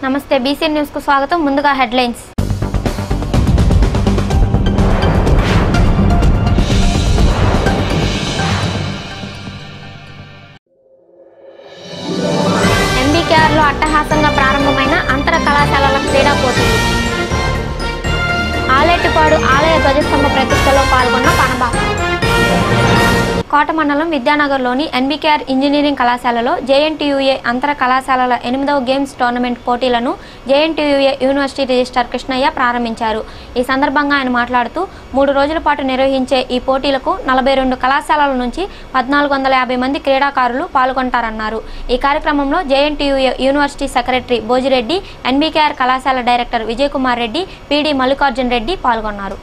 నమస్తే BC news కు స్వాగతం. ముందుగా హెడ్లైన్స్. ఎంబీకేఆర్ లో అట్టహాసంగా ప్రారంభమైన అంతర కళాశాలల క్రీడా పోటీలు. ఆలేటిపాడు ఆలయ ధ్వజస్తంభ ప్రతిష్టలో పాల్గొన్న పనబాక. కోట మండలం విద్యానగర్లోని ఎన్బీకేఆర్ ఇంజనీరింగ్ కళాశాలలో జేఎన్టీయూఏ అంతర కళాశాలల 8వ గేమ్స్ టోర్నమెంట్ పోటీలను జేఎన్టీయూఏ యూనివర్సిటీ రిజిస్ట్రార్ కృష్ణయ్య ప్రారంభించారు. ఈ సందర్భంగా ఆయన మాట్లాడుతూ 3 రోజుల పాటు నిర్వహించే ఈ పోటీలకు 42 కళాశాలల నుంచి 1450 మంది క్రీడాకారులు పాల్గొంటారన్నారు. ఈ కార్యక్రమంలో JNTUA university secretary Bhojireddy, NBKR కళాశాల డైరెక్టర్ విజయకుమార్ రెడ్డి, పీడీ మల్లికార్జున్ రెడ్డి పాల్గొన్నారు.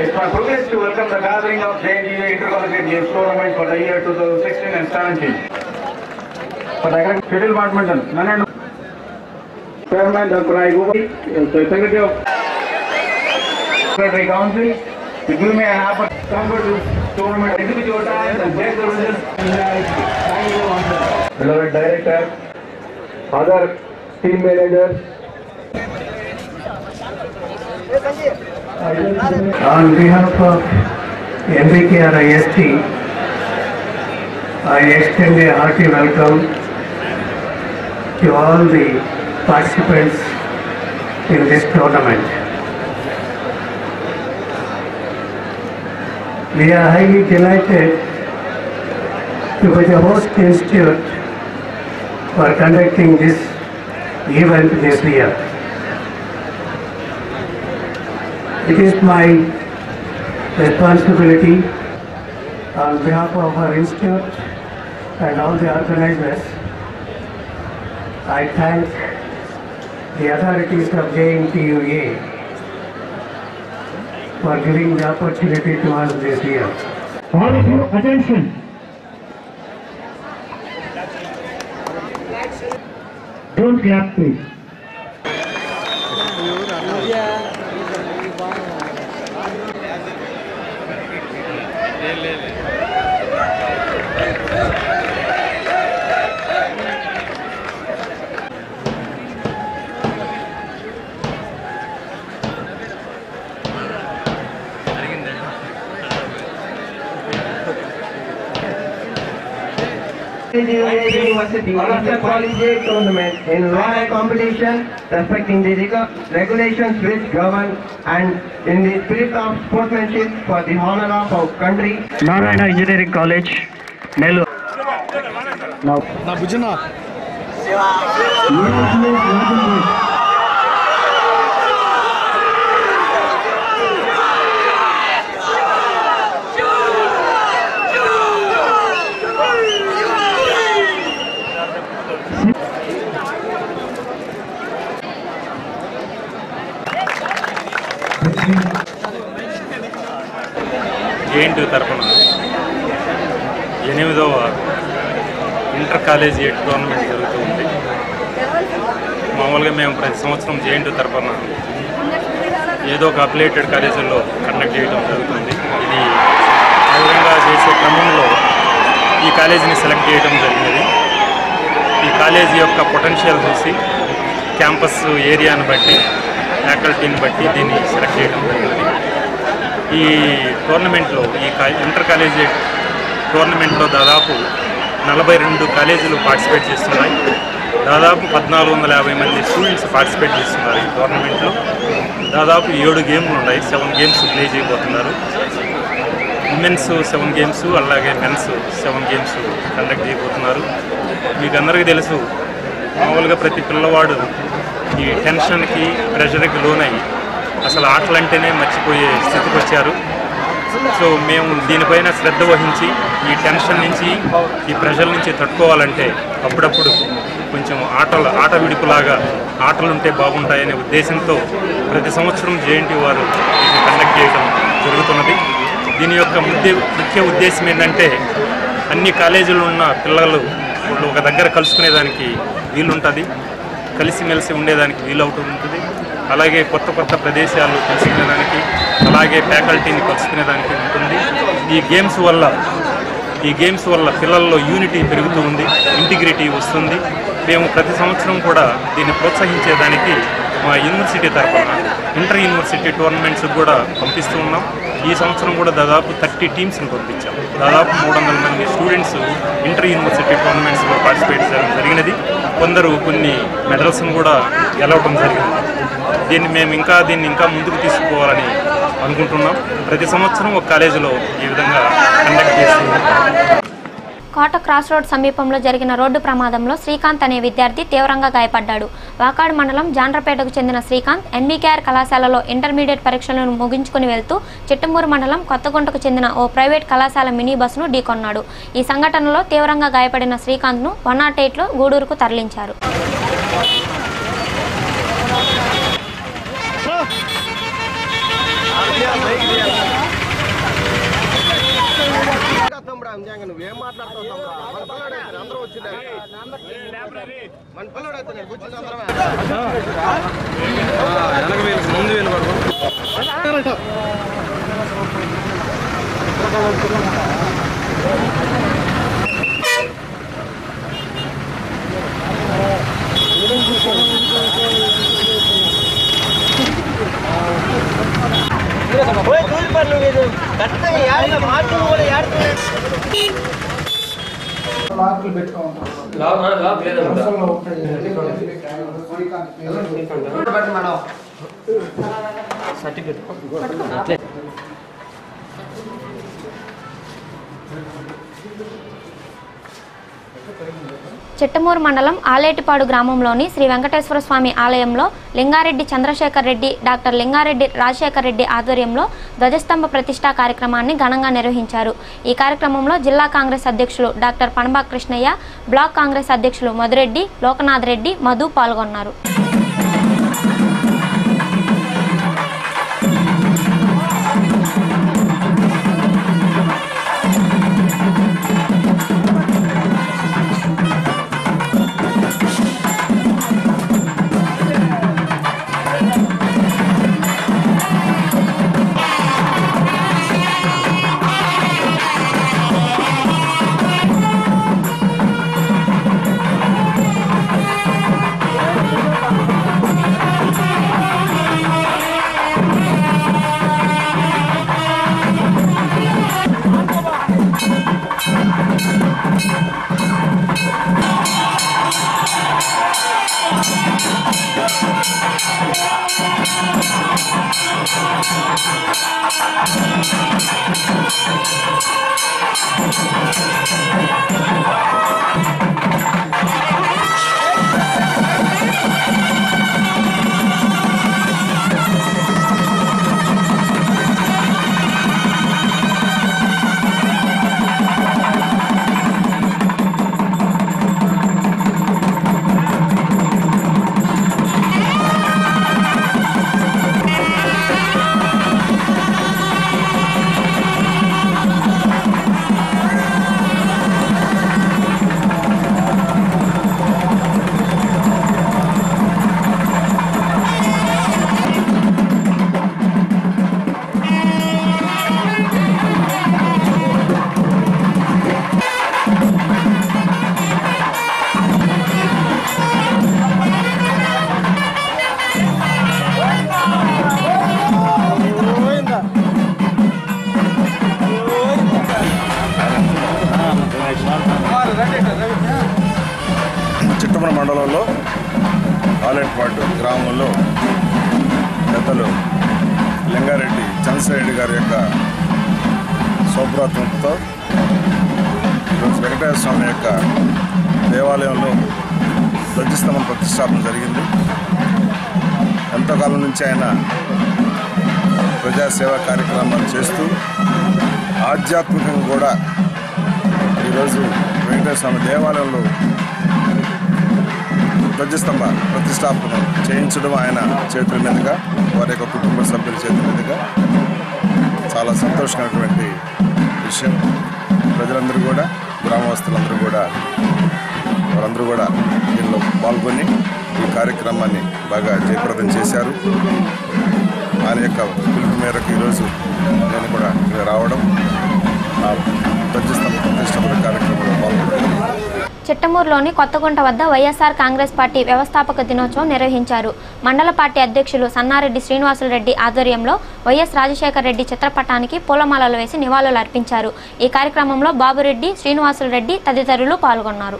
It's my privilege to welcome the gathering of JNTU Intercollegiate Games Tournament for the year 2016 and 17. For the Shuttle Badminton, Nananu, Chairman Dr. Ayuba, Secretary of Secretary Council, to give me an opportunity to come to this tournament, execute time and take the results. Thank you, beloved Director, other team managers. On behalf of NBKR IST, I extend a hearty welcome to all the participants in this tournament. We are highly delighted to be the host institute for conducting this event this year. It is my responsibility on behalf of our institute and all the organizers. I thank the authorities of JNTUA for giving the opportunity to us this year. All of you, attention. Don't clap, please. University Intercollegiate Tournament in lawyer competition respecting the regulations which govern and in the spirit of sportsmanship for the honor of our country. Narayana Engineering College, Nellore. Now, Bujana. JNT తరఫున 8వ inter collegiate tournament జరుగుతూ ఉంది. మామూలుగా మేము ప్రతి సంవత్సరం JNT తరఫున ఏదో ఒక అఫిలియేటెడ్ కాలేజీల్లో కండక్ట్ చేయడం జరుగుతుంది. ఇది ఆ విధంగా చేసే క్రమంలో ఈ కాలేజీని సెలెక్ట్ చేయడం జరిగినది. ఈ ఈ కాలేజీ యొక్క పొటెన్షియల్ చూసి క్యాంపస్ ఏరియాను బట్టి ఫ్యాకల్టీని బట్టి దీన్ని సెలెక్ట్ చేయడం జరిగింది. ఈ టోర్నమెంట్లో ఇంటర్ కాలేజీ టోర్నమెంట్లో దాదాపు 42 కాలేజీలు పార్టిసిపేట్ చేస్తున్నాయి. దాదాపు 1450 మంది స్టూడెంట్స్ పార్టిసిపేట్ చేస్తున్నారు ఈ టోర్నమెంట్లో. దాదాపు 7 గేమ్లు ఉన్నాయి, 7 గేమ్స్ ప్లే చేయబోతున్నారు. ఉమెన్స్ 7 గేమ్స్, అలాగే మెన్స్ 7 గేమ్స్ కండక్ట్ చేయబోతున్నారు. మీకు అందరికీ తెలుసు, మామూలుగా ప్రతి పిల్లవాడు ఈ టెన్షన్కి ప్రెషర్కి లోనై అసలు ఆటలంటేనే మర్చిపోయే స్థితికి వచ్చారు. సో మేము దీనిపైన శ్రద్ధ వహించి ఈ టెన్షన్ నుంచి ఈ ప్రెషర్ నుంచి తట్టుకోవాలంటే అప్పుడప్పుడు కొంచెం ఆట విడుపులాగా ఆటలుంటే బాగుంటాయనే ఉద్దేశంతో ప్రతి సంవత్సరం జేఎన్టీయూ వారు దీన్ని కండక్ట్ చేయడం జరుగుతున్నది. దీని యొక్క ముఖ్య ఉద్దేశం ఏంటంటే అన్ని కాలేజీలు ఉన్న పిల్లలు ఒక దగ్గర కలుసుకునేదానికి వీలుంటుంది, కలిసిమెలిసి ఉండేదానికి వీలవుతుంటుంది. అలాగే కొత్త ప్రదేశాలు తెలుసుకునేదానికి, అలాగే ఫ్యాకల్టీని కలుసుకునేదానికి ఉంటుంది. ఈ గేమ్స్ వల్ల పిల్లల్లో యూనిటీ పెరుగుతూ ఉంది, ఇంటిగ్రిటీ వస్తుంది. మేము ప్రతి సంవత్సరం కూడా దీన్ని ప్రోత్సహించేదానికి మా యూనివర్సిటీ తరఫున ఇంటర్ యూనివర్సిటీ టోర్నమెంట్స్ కూడా పంపిస్తూ ఉన్నాం. ఈ సంవత్సరం కూడా దాదాపు 30 టీమ్స్ని పంపించాం. దాదాపు 300 మంది స్టూడెంట్స్ ఇంటర్ యూనివర్సిటీ టోర్నమెంట్స్లో పార్టిసిపేట్ చేయడం జరిగినది. కొందరు కొన్ని మెడల్స్ను కూడా గెలవడం జరిగింది. మేము దీన్ని ఇంకా ముందుకు తీసుకుపోవాలని అనుకుంటున్నాం. ప్రతి సంవత్సరం ఒక కాలేజీలో ఈ విధంగా కండక్ట్ చేస్తున్నాం. కోట క్రాస్ రోడ్ సమీపంలో జరిగిన రోడ్డు ప్రమాదంలో శ్రీకాంత్ అనే విద్యార్థి తీవ్రంగా గాయపడ్డాడు. వాకాడు మండలం జాండ్రపేటకు చెందిన శ్రీకాంత్ ఎన్బీకేఆర్ కళాశాలలో ఇంటర్మీడియట్ పరీక్షలను ముగించుకుని వెళ్తూ చిట్టమూరు మండలం కొత్తగుంటకు చెందిన ఓ ప్రైవేట్ కళాశాల మినీ బస్సును ఢీకొన్నాడు. ఈ సంఘటనలో తీవ్రంగా గాయపడిన శ్రీకాంత్ను 108లో గూడూరుకు తరలించారు. నువ్వేం మాట్లాడుతావు? మన పిల్లడు అందరూ వచ్చిందా? మన పిల్లడు అయితే నేను కూర్చుంది అందరమే ముందు వెళ్ళి చిట్టమూరు మండలం ఆలేటిపాడు గ్రామంలోని శ్రీ వెంకటేశ్వర స్వామి ఆలయంలో లింగారెడ్డి చంద్రశేఖర్ రెడ్డి, డాక్టర్ లింగారెడ్డి రాజశేఖర్ రెడ్డి ఆధ్వర్యంలో ధ్వజస్తంభ ప్రతిష్ఠా కార్యక్రమాన్ని ఘనంగా నిర్వహించారు. ఈ కార్యక్రమంలో జిల్లా కాంగ్రెస్ అధ్యక్షులు డాక్టర్ పనబా కృష్ణయ్య, బ్లాక్ కాంగ్రెస్ అధ్యక్షులు మధురెడ్డి, లోకనాథ్ రెడ్డి, మధు పాల్గొన్నారు. మండలంలో ఆలెట్పాటు గ్రామంలో పెద్దలు లింగారెడ్డి చంద్రశేఖర్ గారి యొక్క సౌభ్రాత్మకతో ఈరోజు వెంకటేశ్వర స్వామి యొక్క దేవాలయంలో ధ్వజస్తంభం ప్రతిష్టాపన జరిగింది. ఎంతో కాలం నుంచి ఆయన ప్రజాసేవా కార్యక్రమాలు చేస్తూ ఆధ్యాత్మికంగా కూడా ఈరోజు వెంకటేశ్వర స్వామి దేవాలయంలో ధ్వజస్తంభ ప్రతిష్టాపన చేయించడం ఆయన చేతుల మీదుగా, వారి యొక్క కుటుంబ సభ్యుల చేతుల మీదుగా చాలా సంతోషకరమైనటువంటి విషయం. ప్రజలందరూ కూడా, గ్రామస్తులందరూ కూడా, వారందరూ కూడా దీనిలో పాల్గొని ఈ కార్యక్రమాన్ని బాగా జయప్రదం చేశారు. ఆయన యొక్క పిలుపు మేరకు ఈరోజు నేను కూడా ఇక్కడ రావడం, ఆ ధ్వజస్తంభ ప్రతిష్టాపన కార్యక్రమంలో పాల్గొన్నాను. చిట్టమూరులోని కొత్తగుంట వద్ద వైఎస్ఆర్ కాంగ్రెస్ పార్టీ వ్యవస్థాపక దినోత్సవం నిర్వహించారు. మండల పార్టీ అధ్యక్షులు సన్నారెడ్డి శ్రీనివాసులరెడ్డి ఆధ్వర్యంలో వైఎస్ రాజశేఖర రెడ్డి చిత్రపటానికి పూలమాలలు వేసి నివాళులు అర్పించారు. ఈ కార్యక్రమంలో బాబురెడ్డి, శ్రీనివాసులరెడ్డి తదితరులు పాల్గొన్నారు.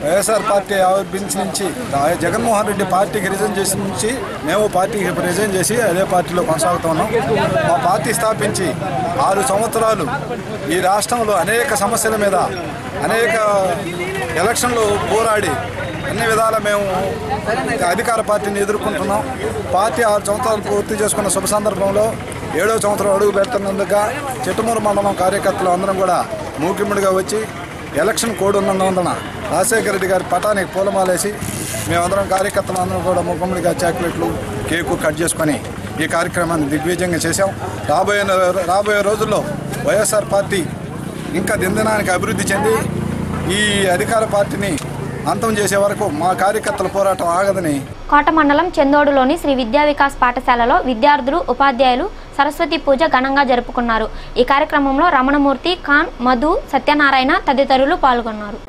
వైఎస్ఆర్ పార్టీ ఆవిర్భించి నుంచి జగన్మోహన్ రెడ్డి పార్టీకి రిజైన్ చేసిన నుంచి మేము పార్టీకి రిజైన్ చేసి అదే పార్టీలో కొనసాగుతున్నాం. మా పార్టీ స్థాపించి 6 సంవత్సరాలు ఈ రాష్ట్రంలో అనేక సమస్యల మీద అనేక ఎలక్షన్లు పోరాడి అన్ని విధాలా మేము అధికార పార్టీని ఎదుర్కొంటున్నాం. పార్టీ 6 సంవత్సరాలు పూర్తి చేసుకున్న శుభ సందర్భంలో 7వ సంవత్సరం అడుగు పెడుతున్నందుకు చిట్టమూరు మండలం కార్యకర్తలు అందరం కూడా మూకిమ్ముడిగా వచ్చి ఎలక్షన్ కోడ్ ఉన్నందున రాజశేఖర రెడ్డి గారి పటానికి పూలమాలేసి మేమందరం కార్యకర్తలు అందరం కూడా మూకిమ్ముడిగా చాక్లెట్లు, కేకు కట్ చేసుకొని ఈ కార్యక్రమాన్ని దిగ్విజయంగా చేశాం. రాబోయే రోజుల్లో వైఎస్ఆర్ పార్టీ ఇంకా దినదినానికి అభివృద్ధి చెంది ఈ అధికార పార్టీని అంతం చేసే వరకు మా కార్యకర్తల పోరాటం ఆగదని. కోట మండలం చెందోడులోని శ్రీ విద్యా వికాస్ పాఠశాలలో విద్యార్థులు, ఉపాధ్యాయులు సరస్వతి పూజ ఘనంగా జరుపుకున్నారు. ఈ కార్యక్రమంలో రమణమూర్తి, ఖాన్, మధు, సత్యనారాయణ తదితరులు పాల్గొన్నారు.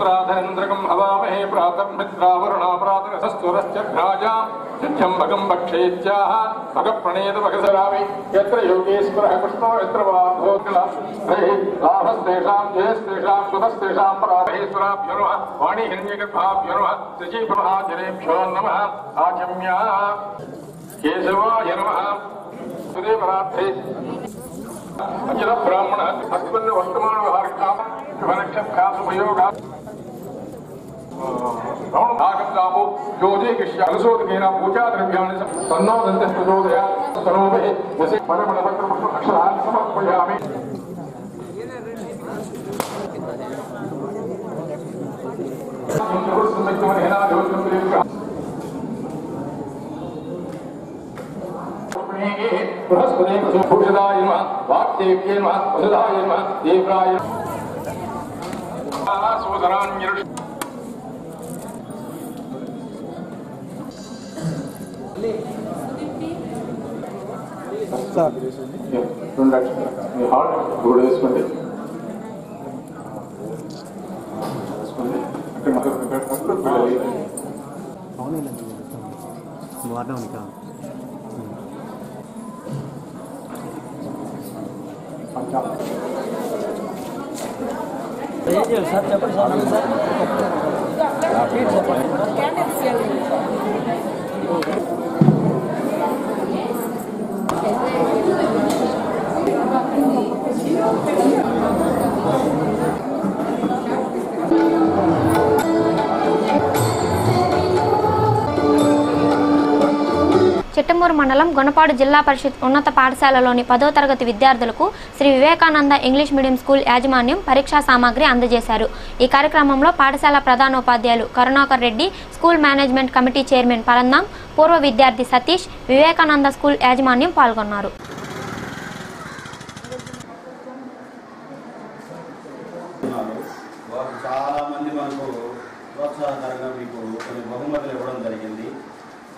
प्रातरेन्द्रकं हवामहे प्रातर्मित्रावरुणाप्रातरसस्वरश्चघ्राजां यज्ञं भक्षेत्याः भगप्रणेत भगसरामि यत्र योगेश्वरः कृष्णो यत्र वाधोकला लाभस्तेषां जयस्तेषां सुतस्तेषां परामहेश्वराभ्यो नमः वाणीहिरण्यगर्भाभ्यो नमः शचीप्रभाजनेभ्यो नमः आचम्या केशवाय नमः सुदेवरात्रे अखिल ब्राह्मण अस्मिन् वर्तमान व्यवहारिकां शुभनक्षत्रासुपयोगा भागतापो योजिकिष्य अनुसोदकेन पूजा द्रव्याणि तन्नो दन्तस्तुजोदया तनोभिः यस्य परमणपत्रपुष्प अक्षरान् समर्पयामि बृहस्पति भूषदाय नमः वाक्देव्ये नमः वसुधाय नमः देवराय सोदरान्यर्ष మీ హార్ట్ కూడా వేసుకోండి సార్ చెప్పండి సార్ చిట్టమూరు మండలం గుణపాడు జిల్లా పరిషత్ ఉన్నత పాఠశాలలోని 10వ తరగతి విద్యార్థులకు Shri Vivekananda English medium school యాజమాన్యం పరీక్షా సామాగ్రి అందజేశారు. ఈ కార్యక్రమంలో పాఠశాల ప్రధానోపాధ్యాయులు Karunakar Reddy, school management committee chairman Parandham, పూర్వ విద్యార్థి సతీష్, వివేకానంద స్కూల్ యాజమాన్యం పాల్గొన్నారు.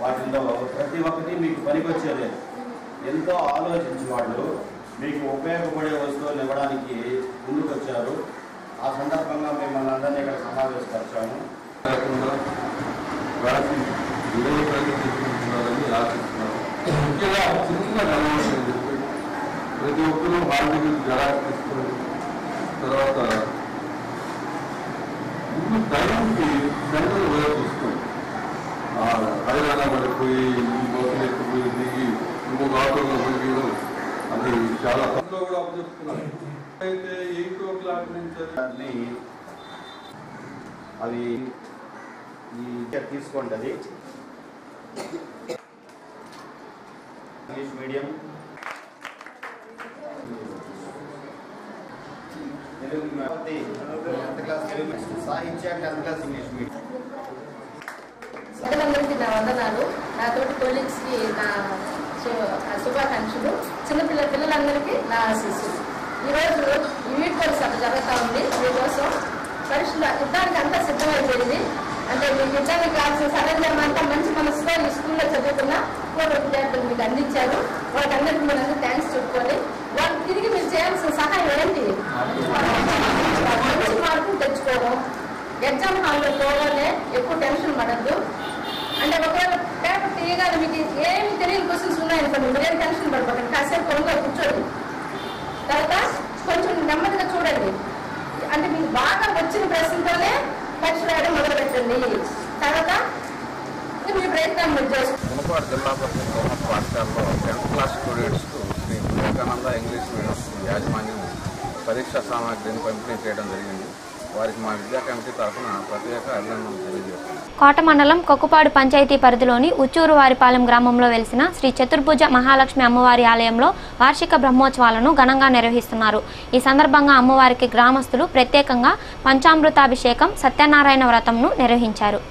వాటిల్లో ప్రతి ఒక్కటి మీకు పనికొచ్చేదే. ఎంతో ఆలోచించి వాళ్ళు మీకు ఉపయోగపడే వస్తువులు ఇవ్వడానికి ముందుకొచ్చారు. ఆ సందర్భంగా మిమ్మల్ని అందరినీ ఇక్కడ సమావేశపరిచాము. ముఖ్యంగా చిన్న గమనించండి, ప్రతి ఒక్కరూ వాళ్ళ దగ్గర జరాక్స్ తీసుకొని తర్వాత ముందు టైంకి సెంటర్ వేరే చూసుకోండి. హైదరాబాద్ పడిపోయి ఈ బస్సులు ఎక్కిపోయి దిగి ఇంకొక ఆటోలో పోయడం అది చాలా తక్కువ కూడా అప్పచెప్తున్నారు. అయితే 8 o'clock నుంచి అవి తీసుకోండి. అది ఇంగ్లీష్ మీడియం, సాహిత్య 10th క్లాస్ ఇంగ్లీష్ మీడియం. అందరికీ నా వందనాలు. నా తోటి కొలీగ్స్కి నా శుభాకాంక్షలు. పిల్లలందరికీ నా ఆశీస్సులు. ఈరోజు వీడ్కోలు సభ జరుగుతూ ఉంది. మీకోసం పరీక్షలు యుద్ధానికి అంతా సిద్ధమైపోయింది. అంటే మీకు యుద్ధానికి కావాల్సిన సరంజామం అంతా మంచి మనసులో ఈ స్కూల్లో చదువుకున్న పూర్వ విద్యార్థులు మీకు అందించారు. వాళ్ళకందరికీ మీరు థ్యాంక్స్ చెప్పుకోవాలి. వాళ్ళు తిరిగి మీరు చేయాల్సిన సహాయం ఏంటి? మంచి మార్కులు తెచ్చుకోవడం, ఎగ్జామ్ హాల్లో పోవాలే ఎక్కువ టెన్షన్ పడద్దు. అంటే ఒకవేళ పేపర్ తీయగానే మీకు ఏమి తెలియని క్వశ్చన్స్ ఉన్నాయనుకోండి, మీరేం టెన్షన్ పడిపోకండి. కాసేపు కొనుగోలు కూర్చోండి. తర్వాత కొంచెం నెమ్మదిగా చూడండి. అంటే మీకు బాగా వచ్చిన ప్రశ్నతోనే పరీక్ష రాయడం మొదలు పెట్టండి. తర్వాత మీ ప్రయత్నం మీరు చేసుకోండి. గుణపాడు జిల్లా పరిషత్ ఉన్నత పాఠశాలలో 10th క్లాస్ స్టూడెంట్స్కు Sri Vivekananda English medium school యాజమాన్యం పరీక్షా సామాగ్రిని పంపిణీ చేయడం జరిగింది. వారికి మా విద్యా కమిటీ తరఫున ప్రత్యేక అభినందనలు తెలియజేస్తున్నాం. కోట మండలం కొక్కుపాడు పంచాయతీ పరిధిలోని ఉచ్చూరు వారిపాలెం గ్రామంలో వెలిసిన శ్రీ చతుర్భుజ మహాలక్ష్మి అమ్మవారి ఆలయంలో వార్షిక బ్రహ్మోత్సవాలను ఘనంగా నిర్వహిస్తున్నారు. ఈ సందర్భంగా అమ్మవారికి గ్రామస్తులు ప్రత్యేకంగా పంచామృతాభిషేకం, సత్యనారాయణ వ్రతంను నిర్వహించారు.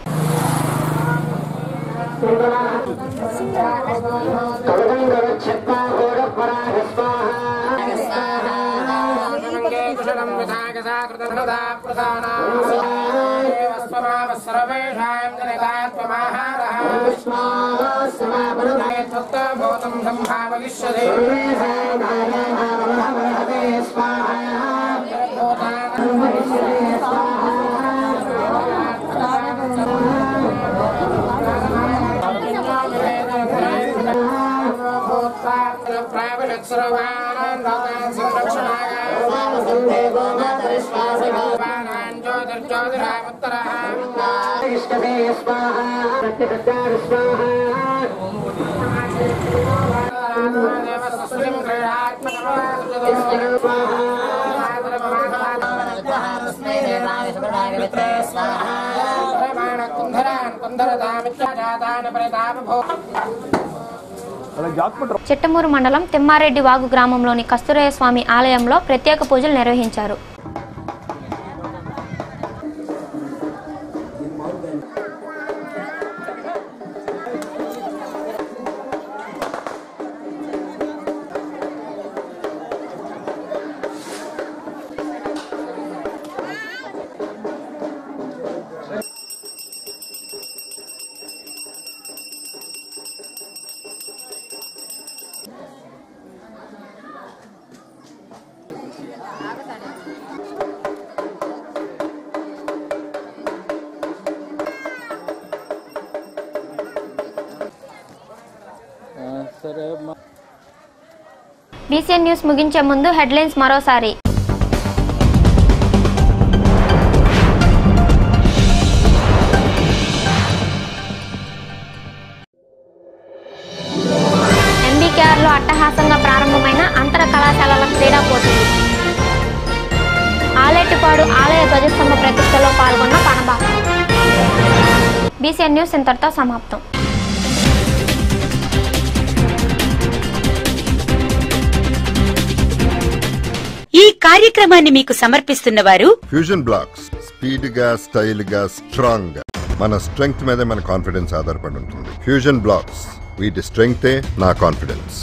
చిట్టమూరు మండలం తిమ్మారెడ్డి వాగు గ్రామంలోని కస్తూరయ్య స్వామి ఆలయంలో ప్రత్యేక పూజలు నిర్వహించారు. బీసీఎన్ న్యూస్ ముగించే ముందు హెడ్లైన్స్ మరోసారి. ఎంబీకేఆర్లో అట్టహాసంగా ప్రారంభమైన అంతర కళాశాలల క్రీడా పోటీలు. మల్లెట్టిపాడు ఆలయ ధ్వజస్తంభ ప్రతిష్టలో పాల్గొన్న పనబాక. BCN న్యూస్ ఇంతటితో సమాప్తం. ఈ కార్యక్రమాన్ని మీకు సమర్పిస్తున్న వారు ఫ్యూజన్ బ్లాక్స్. స్పీడ్ గా, స్టైల్ గా, స్ట్రాంగ్ గా. మన స్ట్రెంగ్త్ మీదే మన కాన్ఫిడెన్స్ ఆధారపడి ఉంటుంది. ఫ్యూజన్ బ్లాక్స్, వీటి స్ట్రెంగ్తే నా కాన్ఫిడెన్స్.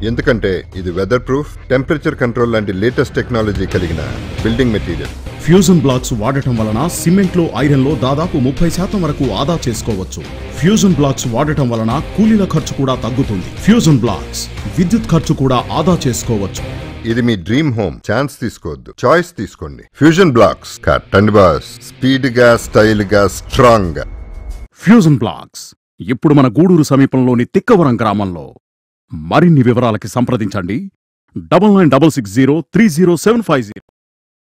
ఎందుకంటే ఇది వెదర్ ప్రూఫ్, టెంపరేచర్ కంట్రోల్ లాంటి లేటెస్ట్ టెక్నాలజీ కలిగిన బిల్డింగ్ మెటీరియల్. ఫ్యూజన్ బ్లాక్స్ వాడటం వలన సిమెంట్ లో, ఐరన్ లో దాదాపు 30% వరకు ఆదా చేసుకోవచ్చు. ఫ్యూజన్ బ్లాక్స్ వాడటం వలన కూలీల ఖర్చు కూడా తగ్గుతుంది. ఫ్యూజన్ బ్లాక్స్ విద్యుత్ ఖర్చు కూడా ఆదా చేసుకోవచ్చు. ఇది మీ డ్రీమ్ హోమ్. ఛాన్స్ తీసుకోవద్దు, చాయిస్ తీసుకోండి. Fusion blocks. కట్టండి బాస్. స్పీడ్ గా, స్టైల్ గా, స్ట్రాంగ్ గా. ఫ్యూజన్ బ్లాక్స్ ఇప్పుడు మన గూడూరు సమీపంలోని తిక్కవరం గ్రామంలో. మరిన్ని వివరాలకి సంప్రదించండి 9966030750.